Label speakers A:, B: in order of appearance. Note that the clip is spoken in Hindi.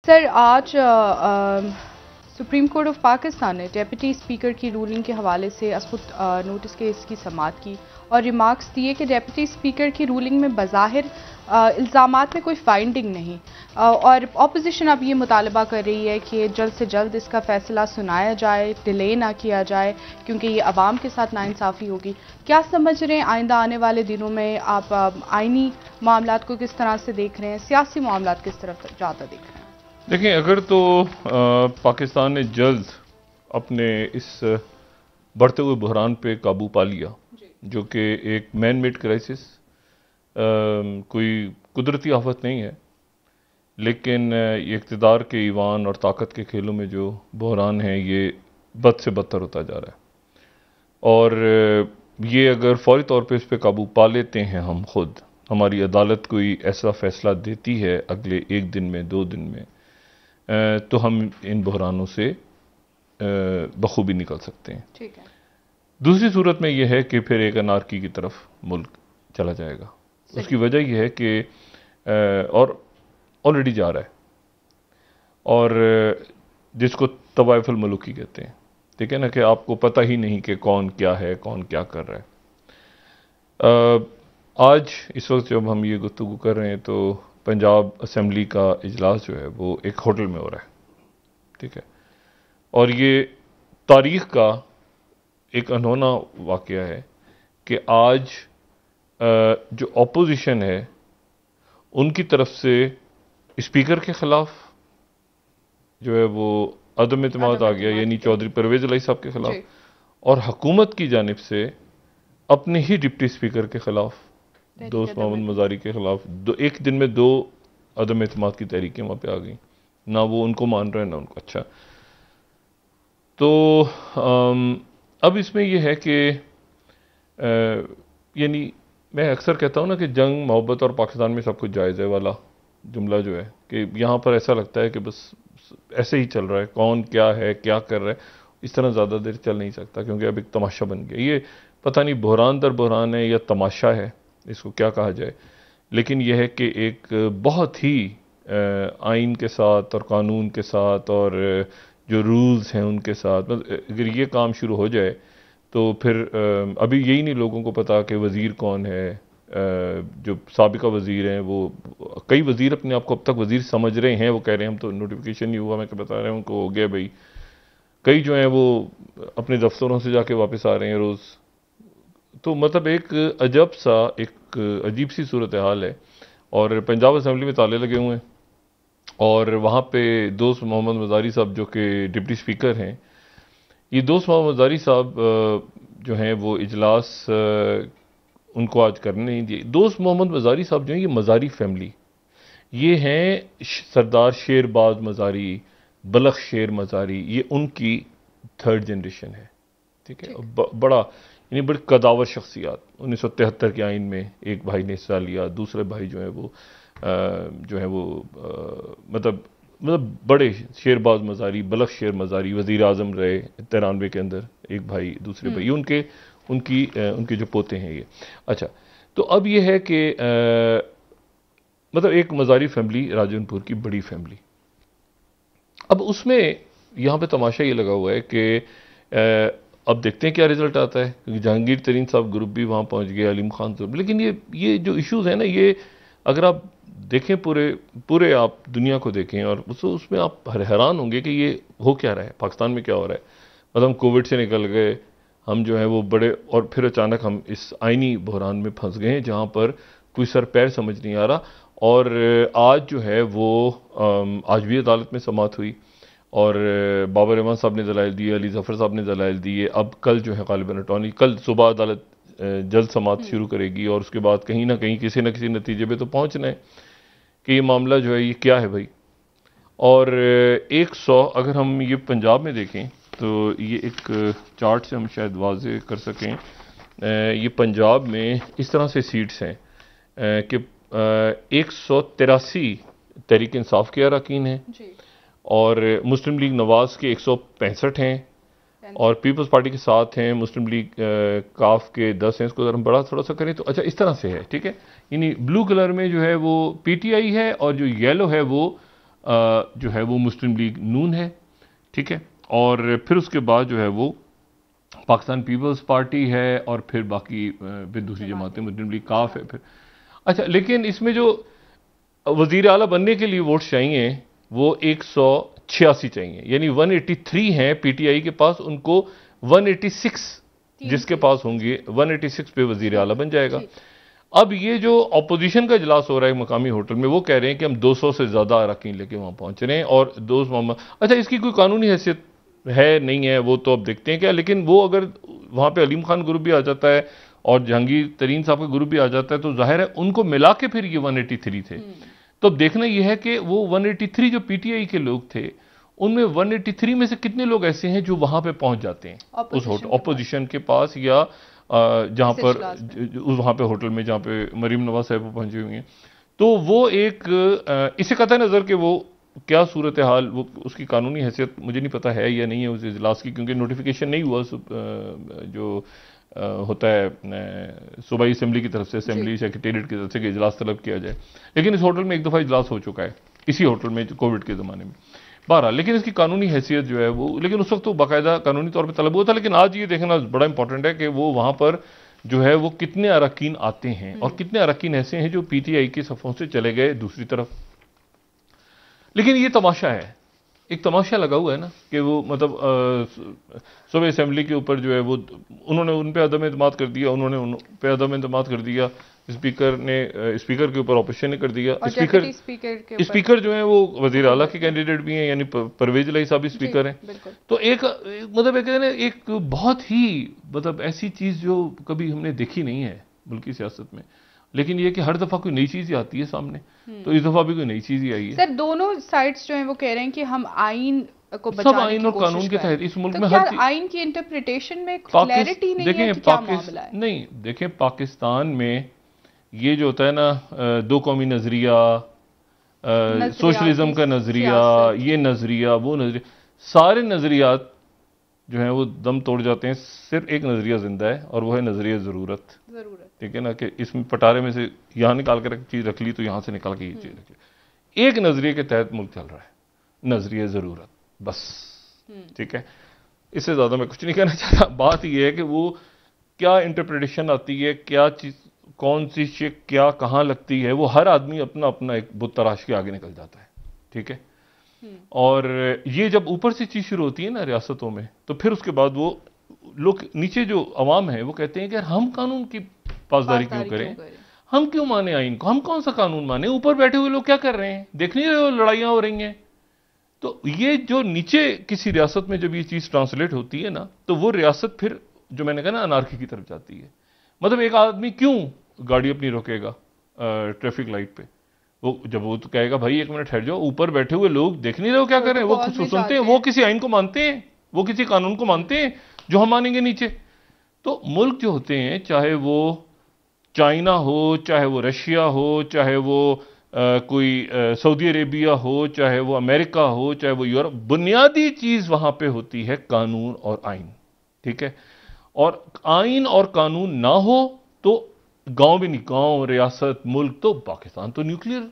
A: सर, आज सुप्रीम कोर्ट ऑफ पाकिस्तान ने डेप्यूटी स्पीकर की रूलिंग के हवाले से असबुत नोटिस केस की समाअत की और रिमार्क्स दिए कि डेप्यूटी स्पीकर की रूलिंग में बज़ाहिर इल्ज़ामात में कोई फाइंडिंग नहीं, और अपोजिशन अब ये मुतालबा कर रही है कि जल्द से जल्द इसका फैसला सुनाया जाए, डिले ना किया जाए, क्योंकि ये अवाम के साथ नाइंसाफ़ी होगी। क्या समझ रहे हैं आइंदा आने वाले दिनों में आप आइनी मामलात को किस तरह से देख रहे हैं, सियासी मामलात किस तरफ ज़्यादा देख रहे हैं?
B: देखिए, अगर तो पाकिस्तान ने जल्द अपने इस बढ़ते हुए बहरान पे काबू पा लिया, जो कि एक मैन मेड क्राइसिस, कोई कुदरती आफत नहीं है, लेकिन ये इक़्तिदार के ईवान और ताकत के खेलों में जो बहरान है ये बद से बदतर होता जा रहा है। और ये अगर फौरी तौर पे इस पे काबू पा लेते हैं हम खुद, हमारी अदालत कोई ऐसा फैसला देती है अगले 1 दिन में 2 दिन में, तो हम इन बहरानों से बखूबी निकल सकते हैं।
A: ठीक है।
B: दूसरी सूरत में यह है कि फिर एक अनार्की की तरफ मुल्क चला जाएगा। उसकी वजह यह है कि और ऑलरेडी जा रहा है, और जिसको तवाइफुल मलूकी कहते हैं, ठीक है ना, कि आपको पता ही नहीं कि कौन क्या है, कौन क्या कर रहा है। आज इस वक्त जब हम ये गुफ्तगू कर रहे हैं तो पंजाब असेंबली का इजलास जो है वो एक होटल में हो रहा है, ठीक है, और ये तारीख का एक अनहोना वाक़या है कि आज जो अपोजिशन है उनकी तरफ से स्पीकर के खिलाफ जो है वो अदम एतमाद आ गया, यानी चौधरी परवेज़ इलाही साहब के खिलाफ, और हुकूमत की जानिब से अपने ही डिप्टी स्पीकर के खिलाफ, दोस्त मोहम्मद मज़ारी के खिलाफ एक दिन में 2 अदम एतमाद की तहरीकें वहाँ पे आ गई। ना वो उनको मान रहे हैं ना उनको। अच्छा, तो अब इसमें यह है कि यानी मैं अक्सर कहता हूँ ना कि जंग मोहब्बत और पाकिस्तान में सब कुछ जायज़ है वाला जुमला जो है, कि यहाँ पर ऐसा लगता है कि बस ऐसे ही चल रहा है, कौन क्या है, क्या कर रहा है, इस तरह ज़्यादा देर चल नहीं सकता, क्योंकि अब एक तमाशा बन गया। ये पता नहीं बहरान दर बहरान है या तमाशा है, इसको क्या कहा जाए, लेकिन यह है कि एक बहुत ही आइन के साथ और कानून के साथ और जो रूल्स हैं उनके साथ, अगर ये काम शुरू हो जाए तो फिर अभी यही नहीं लोगों को पता कि वज़ीर कौन है। जो साबिका वज़ीर हैं, वो कई वज़ीर अपने आप को अब तक वज़ीर समझ रहे हैं, वो कह रहे हैं हम तो नोटिफिकेशन नहीं हुआ, मैं बता रहा हूँ उनको हो गया भाई। कई जो हैं वो अपने दफ्तरों से जाके वापस आ रहे हैं रोज़। तो मतलब एक अजब सा, एक अजीब सी सूरत हाल है। और पंजाब असेंबली में ताले लगे हुए हैं, और वहाँ पे दोस्त मोहम्मद मज़ारी साहब जो कि डिप्टी स्पीकर हैं, ये दोस्त मोहम्मद मज़ारी साहब जो हैं वो इजलास उनको आज करने नहीं दिए। दोस्त मोहम्मद मज़ारी साहब जो हैं, ये मज़ारी फैमिली, ये हैं सरदार शेरबाज मज़ारी, बलख शेर मज़ारी, ये उनकी 3rd जनरेशन है, ठीक है। बड़ा यानी बड़ी कदावर शख्सियात। 1973 के आइन में एक भाई ने हिस्सा लिया, दूसरे भाई जो है वो मतलब बड़े शेरबाज मज़ारी, बलख शेर मज़ारी वज़ीर आज़म रहे 93 के अंदर, एक भाई, दूसरे भाई, उनके जो पोते हैं ये। अच्छा, तो अब ये है कि मतलब एक मज़ारी फैमिली, राजनपुर की बड़ी फैमिली। अब उसमें यहाँ पे तमाशा ये लगा हुआ है कि अब देखते हैं क्या रिजल्ट आता है, क्योंकि जहांगीर तरीन साहब ग्रुप भी वहाँ पहुँच गए, अलीम खान साहब। लेकिन ये जो इश्यूज़ हैं ना, ये अगर आप देखें, पूरे आप दुनिया को देखें, और उसमें आप हैरान होंगे कि ये हो क्या रहा है, पाकिस्तान में क्या हो रहा है। मतलब हम कोविड से निकल गए, हम जो है वो बड़े, और फिर अचानक हम इस आइनी बहरान में फंस गए हैं जहाँ पर कोई सर पैर समझ नहीं आ रहा। और आज जो है वो आज भी अदालत में समाअत हुई, और बाबर रहमान साहब ने दलाइल दिए, अली जफ़र साहब ने दलाइल दिए। अब कल जो है गालिबन अटॉर्नी, कल सुबह अदालत जल्द समाअत शुरू करेगी, और उसके बाद कहीं ना कहीं किसी न किसी नतीजे पे तो पहुँचना है कि ये मामला जो है ये क्या है भाई। और 100, अगर हम ये पंजाब में देखें तो ये एक चार्ट से हम शायद वाज़े कर सकें, ये पंजाब में इस तरह से सीट्स हैं कि 183 तहरीक इंसाफ के अरकान हैं, और मुस्लिम लीग नवाज के 165 हैं, और पीपल्स पार्टी के साथ हैं मुस्लिम लीग काफ के 10 हैं। इसको अगर हम बड़ा थोड़ा सा करें तो अच्छा इस तरह से है, ठीक है। यानी ब्लू कलर में जो है वो पीटीआई है, और जो येलो है वो जो है वो मुस्लिम लीग नून है, ठीक है, और फिर उसके बाद जो है वो पाकिस्तान पीपल्स पार्टी है, और फिर बाकी फिर दूसरी जमातें, मुस्लिम लीग काफ है फिर। अच्छा, लेकिन इसमें जो वजीर आला बनने के लिए वोट चाहिए वो 186 चाहिए, यानी 183 हैं पीटीआई के पास, उनको 186 जिसके पास होंगे 186 पे वजीर आला बन जाएगा। अब ये जो अपोजिशन का इजलास हो रहा है मकामी होटल में, वो कह रहे हैं कि हम 200 से ज्यादा अरकान लेके वहां पहुंच रहे हैं, और दोस्त मोहम्मद, अच्छा इसकी कोई कानूनी हैसियत है नहीं है वो तो अब देखते हैं क्या, लेकिन वो अगर वहां पे अलीम खान ग्रुप भी आ जाता है और जहांगीर तरीन साहब का ग्रुप भी आ जाता है, तो जाहिर है उनको मिला के फिर ये 183 थे। तो अब देखना यह है कि वो 183 जो पीटीआई के लोग थे, उनमें 183 में से कितने लोग ऐसे हैं जो वहां पे पहुंच जाते हैं उस होटल अपोजिशन के पास, या जहां पर वहां पे होटल में जहां पे मरीम नवाज साहब पहुंची हुई हैं। तो वो एक इसे कतई नजर के वो क्या सूरत हाल, वो उसकी कानूनी हैसियत मुझे नहीं पता है या नहीं है उस इजलास की, क्योंकि नोटिफिकेशन नहीं हुआ जो होता है सूबाई असेंबली की तरफ से, असेंबली सेक्रेटेरिएट की तरफ से कि इजलास तलब किया जाए। लेकिन इस होटल में एक दफ़ा इजलास हो चुका है, इसी होटल में कोविड के ज़माने में। बहरहाल, लेकिन इसकी कानूनी हैसियत जो है वो, लेकिन उस वक्त तो बाकायदा कानूनी तौर पर तलब हुआ था, लेकिन आज ये देखना बड़ा इंपॉर्टेंट है कि वो वहाँ पर जो है वो कितने अरकान आते हैं और कितने अरकान ऐसे हैं जो पीटीआई की सफ़ों से चले गए दूसरी तरफ। लेकिन ये तमाशा है, एक तमाशा लगा हुआ है ना कि वो मतलब सूबे असेंबली के ऊपर जो है वो उन्होंने उन पे अदम एतमाद कर दिया, उन्होंने उन पे अदम एतमाद कर दिया, स्पीकर के ऊपर ऑपोजिशन ने कर दिया। स्पीकर जो है वो वजीर आला के कैंडिडेट भी हैं, यानी परवेज इलाही साहब भी स्पीकर हैं। तो एक मतलब एक बहुत ही मतलब ऐसी चीज जो कभी हमने देखी नहीं है मुल्की सियासत में, लेकिन ये कि हर दफा कोई नई चीज ही आती है सामने, तो इस दफा भी कोई नई चीज ही आई है।
A: सर, दोनों साइड्स जो हैं वो कह रहे हैं कि हम आइन को बचाने
B: सब आइन और कानून के तहत इस मुल्क में
A: हर आइन की इंटरप्रिटेशन में क्लैरिटी नहीं है कि क्या मामला है।
B: नहीं, देखें पाकिस्तान में ये जो होता है ना, दो कौमी नजरिया, सोशलिज्म का नजरिया, ये नजरिया वो नजरिया, सारे नजरियात जो हैं वो दम तोड़ जाते हैं, सिर्फ एक नजरिया जिंदा है और वो है नजरिया जरूरत। ठीक है ना, कि इसमें पटारे में से यहां निकाल कर चीज रख ली तो यहां से निकाल के ये चीज रख ली। एक नजरिए के तहत मुल्क चल रहा है, नजरिया जरूरत, बस। ठीक है, इससे ज्यादा मैं कुछ नहीं कहना चाहता। बात यह है कि वो क्या इंटरप्रिटेशन आती है, क्या चीज, कौन सी चीज क्या कहां लगती है, वो हर आदमी अपना अपना एक बुत तराश के आगे निकल जाता है। ठीक है, और ये जब ऊपर से चीज शुरू होती है ना रियासतों में, तो फिर उसके बाद वो लोग नीचे जो अवाम है वो कहते हैं कि हम कानून की पासदारी क्यों करें, हम क्यों माने आइन को, हम कौन सा कानून माने, ऊपर बैठे हुए लोग क्या कर रहे हैं, देख नहीं रहे हो लड़ाइयां हो रही हैं। तो ये जो नीचे किसी रियासत में जब ये चीज ट्रांसलेट होती है ना, तो वो रियासत फिर जो मैंने कहा ना अनार्की की तरफ जाती है। मतलब एक आदमी क्यों गाड़ी अपनी रोकेगा ट्रैफिक लाइट पे, वो जब वो तो कहेगा भाई एक मिनट ठहर जाओ, ऊपर बैठे हुए लोग देख नहीं रहे हो क्या कर रहे हैं, वो खुद सुनते हैं, वो किसी आइन को मानते हैं, वो किसी कानून को मानते हैं जो हम मानेंगे नीचे। तो मुल्क जो होते हैं, चाहे वो चाइना हो, चाहे वो रशिया हो, चाहे वो कोई सऊदी अरेबिया हो, चाहे वो अमेरिका हो, चाहे वो यूरोप, बुनियादी चीज वहां पे होती है कानून और आइन। ठीक है, और आइन और कानून ना हो तो गांव भी नहीं, गांव, रियासत, मुल्क, तो पाकिस्तान तो न्यूक्लियर